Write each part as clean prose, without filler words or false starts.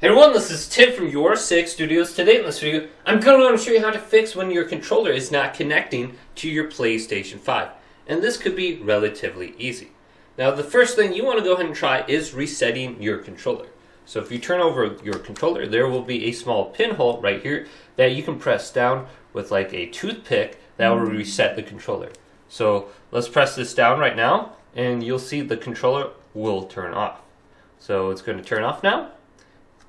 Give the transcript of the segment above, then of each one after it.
Hey everyone, this is Tim from Your 6 Studios. Today in this video, I'm going to show you how to fix when your controller is not connecting to your PlayStation 5. And this could be relatively easy. Now the first thing you want to go ahead and try is resetting your controller. So if you turn over your controller, there will be a small pinhole right here that you can press down with like a toothpick that will reset the controller. So let's press this down right now and you'll see the controller will turn off. So it's going to turn off now.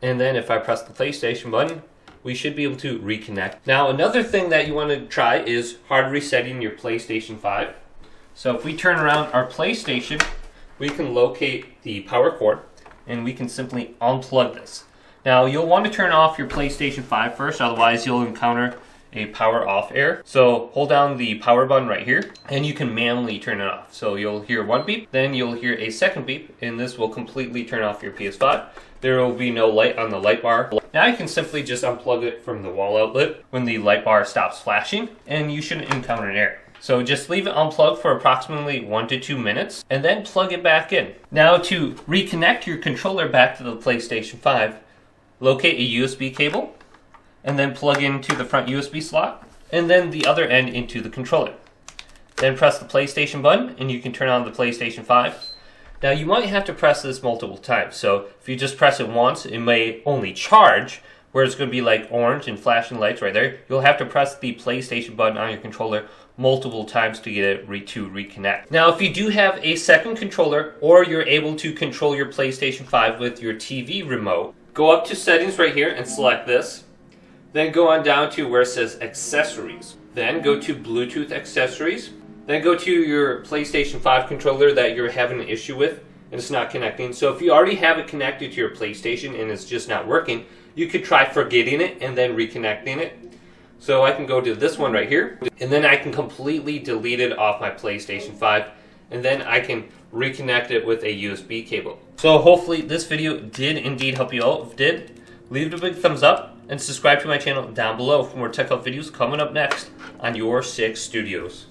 And then if I press the PlayStation button, we should be able to reconnect. Now another thing that you want to try is hard resetting your PlayStation 5. So if we turn around our PlayStation, we can locate the power cord and we can simply unplug this. Now you'll want to turn off your PlayStation 5 first, otherwise you'll encounter a power off error. So hold down the power button right here and you can manually turn it off. So you'll hear one beep, then you'll hear a second beep, and this will completely turn off your PS5. There will be no light on the light bar. Now you can simply just unplug it from the wall outlet when the light bar stops flashing and you shouldn't encounter an error. So just leave it unplugged for approximately 1 to 2 minutes and then plug it back in. Now to reconnect your controller back to the PlayStation 5, locate a USB cable and then plug into the front USB slot and then the other end into the controller. Then press the PlayStation button and you can turn on the PlayStation 5. Now you might have to press this multiple times, so if you just press it once, it may only charge, where it's going to be like orange and flashing lights right there. You'll have to press the PlayStation button on your controller multiple times to get it to reconnect. Now if you do have a second controller, or you're able to control your PlayStation 5 with your TV remote, go up to settings right here and select this. Then go on down to where it says accessories. Then go to Bluetooth accessories. Then go to your PlayStation 5 controller that you're having an issue with and it's not connecting. So if you already have it connected to your PlayStation and it's just not working, you could try forgetting it and then reconnecting it. So I can go to this one right here and then I can completely delete it off my PlayStation 5 and then I can reconnect it with a USB cable. So hopefully this video did indeed help you out. If it did, leave it a big thumbs up and subscribe to my channel down below for more tech help videos coming up next on Your 6 Studios.